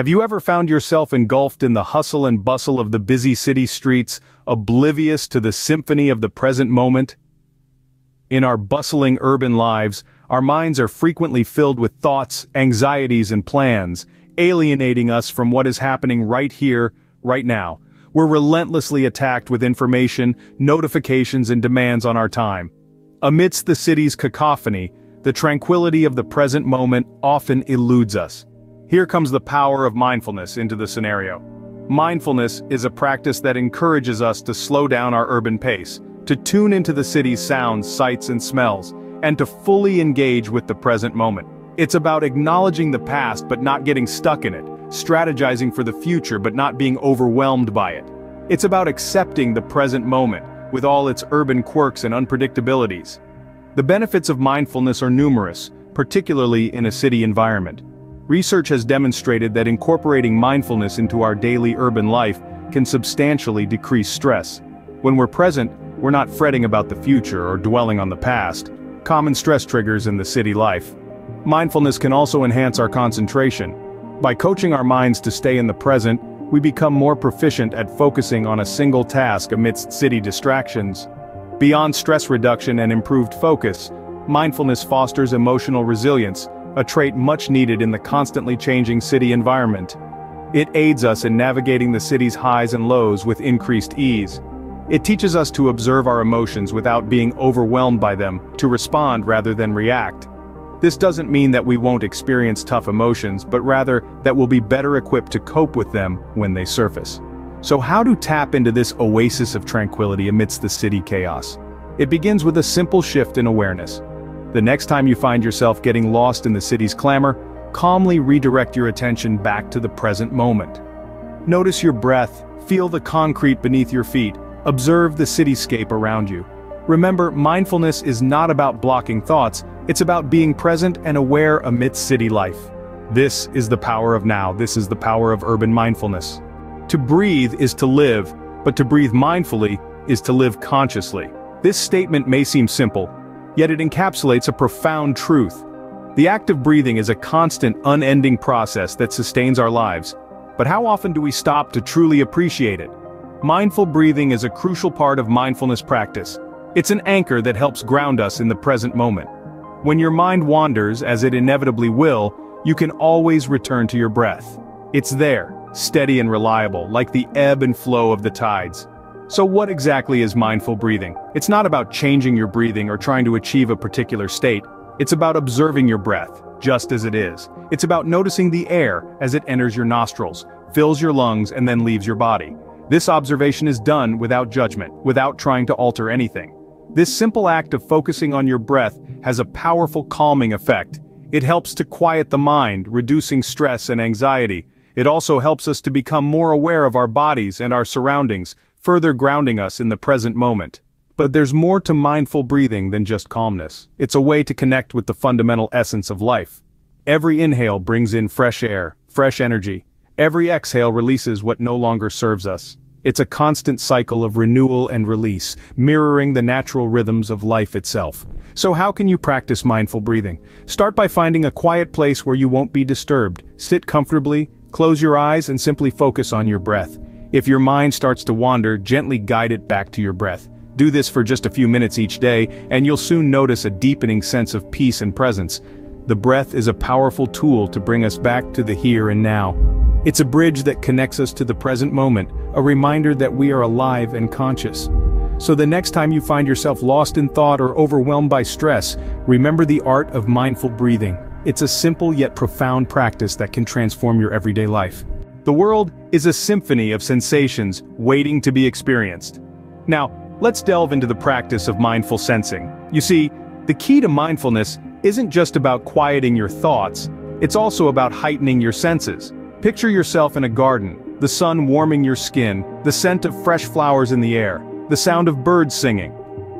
Have you ever found yourself engulfed in the hustle and bustle of the busy city streets, oblivious to the symphony of the present moment? In our bustling urban lives, our minds are frequently filled with thoughts, anxieties, and plans, alienating us from what is happening right here, right now. We're relentlessly attacked with information, notifications, and demands on our time. Amidst the city's cacophony, the tranquility of the present moment often eludes us. Here comes the power of mindfulness into the scenario. Mindfulness is a practice that encourages us to slow down our urban pace, to tune into the city's sounds, sights, and smells, and to fully engage with the present moment. It's about acknowledging the past but not getting stuck in it, strategizing for the future but not being overwhelmed by it. It's about accepting the present moment, with all its urban quirks and unpredictabilities. The benefits of mindfulness are numerous, particularly in a city environment. Research has demonstrated that incorporating mindfulness into our daily urban life can substantially decrease stress. When we're present, we're not fretting about the future or dwelling on the past, common stress triggers in the city life. Mindfulness can also enhance our concentration. By coaching our minds to stay in the present, we become more proficient at focusing on a single task amidst city distractions. Beyond stress reduction and improved focus, mindfulness fosters emotional resilience, a trait much needed in the constantly changing city environment. It aids us in navigating the city's highs and lows with increased ease. It teaches us to observe our emotions without being overwhelmed by them, to respond rather than react. This doesn't mean that we won't experience tough emotions, but rather that we'll be better equipped to cope with them when they surface. So how to tap into this oasis of tranquility amidst the city chaos? It begins with a simple shift in awareness. The next time you find yourself getting lost in the city's clamor, calmly redirect your attention back to the present moment. Notice your breath, feel the concrete beneath your feet, observe the cityscape around you. Remember, mindfulness is not about blocking thoughts, it's about being present and aware amidst city life. This is the power of now, this is the power of urban mindfulness. To breathe is to live, but to breathe mindfully is to live consciously. This statement may seem simple, yet it encapsulates a profound truth. The act of breathing is a constant, unending process that sustains our lives. But how often do we stop to truly appreciate it? Mindful breathing is a crucial part of mindfulness practice. It's an anchor that helps ground us in the present moment. When your mind wanders, as it inevitably will, you can always return to your breath. It's there, steady and reliable, like the ebb and flow of the tides. So what exactly is mindful breathing? It's not about changing your breathing or trying to achieve a particular state. It's about observing your breath, just as it is. It's about noticing the air as it enters your nostrils, fills your lungs, and then leaves your body. This observation is done without judgment, without trying to alter anything. This simple act of focusing on your breath has a powerful calming effect. It helps to quiet the mind, reducing stress and anxiety. It also helps us to become more aware of our bodies and our surroundings, further grounding us in the present moment. But there's more to mindful breathing than just calmness. It's a way to connect with the fundamental essence of life. Every inhale brings in fresh air, fresh energy. Every exhale releases what no longer serves us. It's a constant cycle of renewal and release, mirroring the natural rhythms of life itself. So how can you practice mindful breathing? Start by finding a quiet place where you won't be disturbed. Sit comfortably, close your eyes, and simply focus on your breath. If your mind starts to wander, gently guide it back to your breath. Do this for just a few minutes each day, and you'll soon notice a deepening sense of peace and presence. The breath is a powerful tool to bring us back to the here and now. It's a bridge that connects us to the present moment, a reminder that we are alive and conscious. So the next time you find yourself lost in thought or overwhelmed by stress, remember the art of mindful breathing. It's a simple yet profound practice that can transform your everyday life. The world is a symphony of sensations waiting to be experienced. Now, let's delve into the practice of mindful sensing. You see, the key to mindfulness isn't just about quieting your thoughts, it's also about heightening your senses. Picture yourself in a garden, the sun warming your skin, the scent of fresh flowers in the air, the sound of birds singing.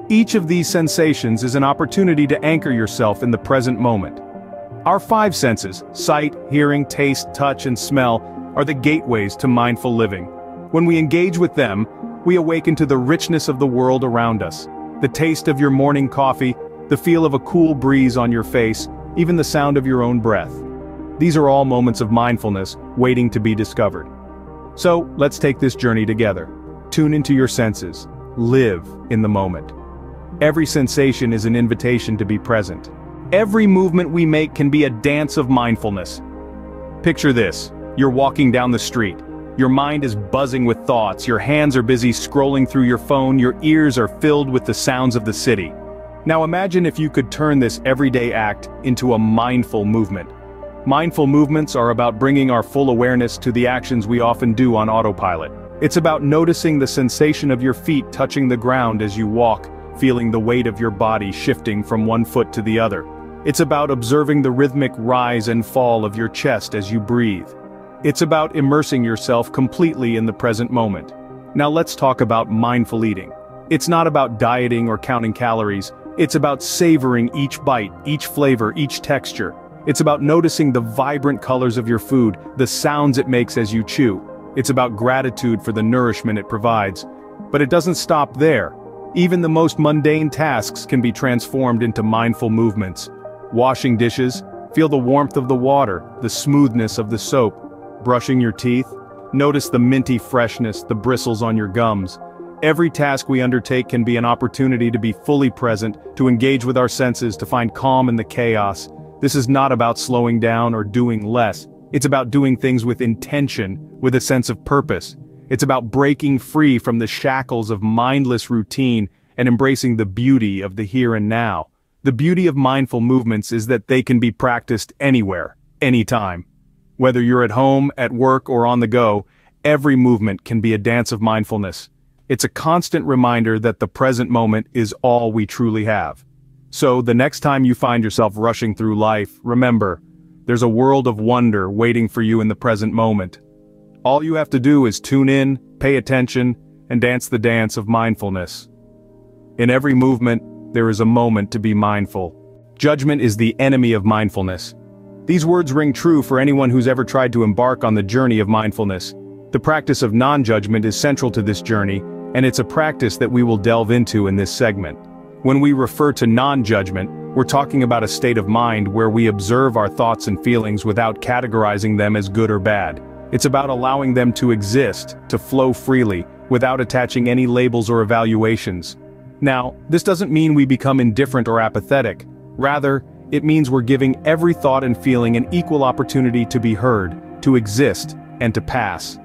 Each of these sensations is an opportunity to anchor yourself in the present moment. Our five senses, sight, hearing, taste, touch, and smell, are the gateways to mindful living. When we engage with them, we awaken to the richness of the world around us. The taste of your morning coffee, the feel of a cool breeze on your face, even the sound of your own breath. These are all moments of mindfulness waiting to be discovered. So, let's take this journey together. Tune into your senses. Live in the moment. Every sensation is an invitation to be present. Every movement we make can be a dance of mindfulness. Picture this. You're walking down the street. Your mind is buzzing with thoughts, your hands are busy scrolling through your phone, your ears are filled with the sounds of the city. Now imagine if you could turn this everyday act into a mindful movement. Mindful movements are about bringing our full awareness to the actions we often do on autopilot. It's about noticing the sensation of your feet touching the ground as you walk, feeling the weight of your body shifting from one foot to the other. It's about observing the rhythmic rise and fall of your chest as you breathe. It's about immersing yourself completely in the present moment. Now let's talk about mindful eating. It's not about dieting or counting calories, it's about savoring each bite, each flavor, each texture. It's about noticing the vibrant colors of your food, the sounds it makes as you chew. It's about gratitude for the nourishment it provides. But it doesn't stop there. Even the most mundane tasks can be transformed into mindful movements. Washing dishes, feel the warmth of the water, the smoothness of the soap. Brushing your teeth, notice the minty freshness, the bristles on your gums. Every task we undertake can be an opportunity to be fully present, to engage with our senses, to find calm in the chaos. This is not about slowing down or doing less. It's about doing things with intention, with a sense of purpose. It's about breaking free from the shackles of mindless routine and embracing the beauty of the here and now. The beauty of mindful movements is that they can be practiced anywhere, anytime. Whether you're at home, at work, or on the go, every movement can be a dance of mindfulness. It's a constant reminder that the present moment is all we truly have. So, the next time you find yourself rushing through life, remember, there's a world of wonder waiting for you in the present moment. All you have to do is tune in, pay attention, and dance the dance of mindfulness. In every movement, there is a moment to be mindful. Judgment is the enemy of mindfulness. These words ring true for anyone who's ever tried to embark on the journey of mindfulness. The practice of non-judgment is central to this journey, and it's a practice that we will delve into in this segment. When we refer to non-judgment, we're talking about a state of mind where we observe our thoughts and feelings without categorizing them as good or bad. It's about allowing them to exist, to flow freely, without attaching any labels or evaluations. Now, this doesn't mean we become indifferent or apathetic. Rather, it means we're giving every thought and feeling an equal opportunity to be heard, to exist, and to pass.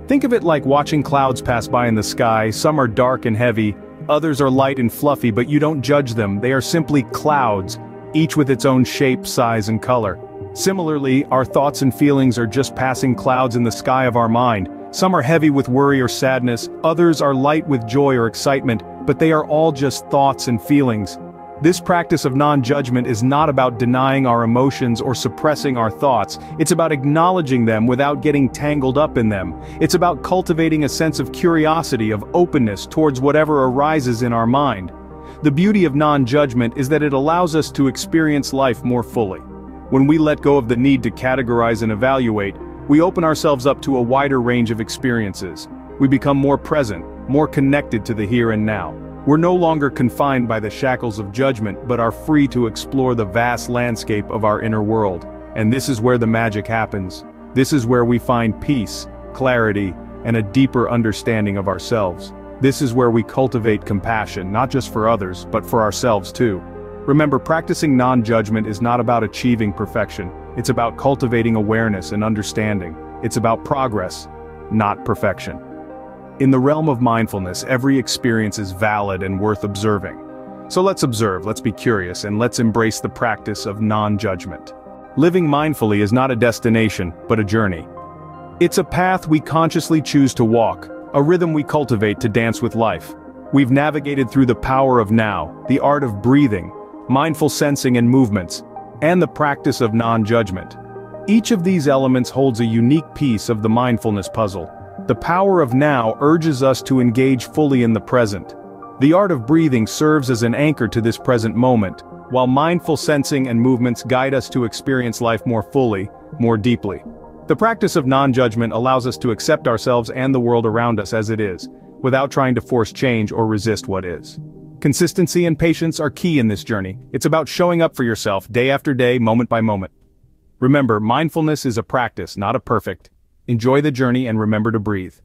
Think of it like watching clouds pass by in the sky. Some are dark and heavy, others are light and fluffy, but you don't judge them. They are simply clouds, each with its own shape, size, and color. Similarly, our thoughts and feelings are just passing clouds in the sky of our mind. Some are heavy with worry or sadness, others are light with joy or excitement, but they are all just thoughts and feelings. This practice of non-judgment is not about denying our emotions or suppressing our thoughts. It's about acknowledging them without getting tangled up in them. It's about cultivating a sense of curiosity, of openness towards whatever arises in our mind. The beauty of non-judgment is that it allows us to experience life more fully. When we let go of the need to categorize and evaluate, we open ourselves up to a wider range of experiences. We become more present, more connected to the here and now. We're no longer confined by the shackles of judgment, but are free to explore the vast landscape of our inner world. And this is where the magic happens. This is where we find peace, clarity, and a deeper understanding of ourselves. This is where we cultivate compassion, not just for others, but for ourselves too. Remember, practicing non-judgment is not about achieving perfection. It's about cultivating awareness and understanding. It's about progress, not perfection. In the realm of mindfulness, every experience is valid and worth observing. So let's observe, let's be curious, and let's embrace the practice of non-judgment. Living mindfully is not a destination, but a journey. It's a path we consciously choose to walk, a rhythm we cultivate to dance with life. We've navigated through the power of now, the art of breathing, mindful sensing and movements, and the practice of non-judgment. Each of these elements holds a unique piece of the mindfulness puzzle. The power of now urges us to engage fully in the present. The art of breathing serves as an anchor to this present moment, while mindful sensing and movements guide us to experience life more fully, more deeply. The practice of non-judgment allows us to accept ourselves and the world around us as it is, without trying to force change or resist what is. Consistency and patience are key in this journey. It's about showing up for yourself day after day, moment by moment. Remember, mindfulness is a practice, not a perfect. Enjoy the journey and remember to breathe.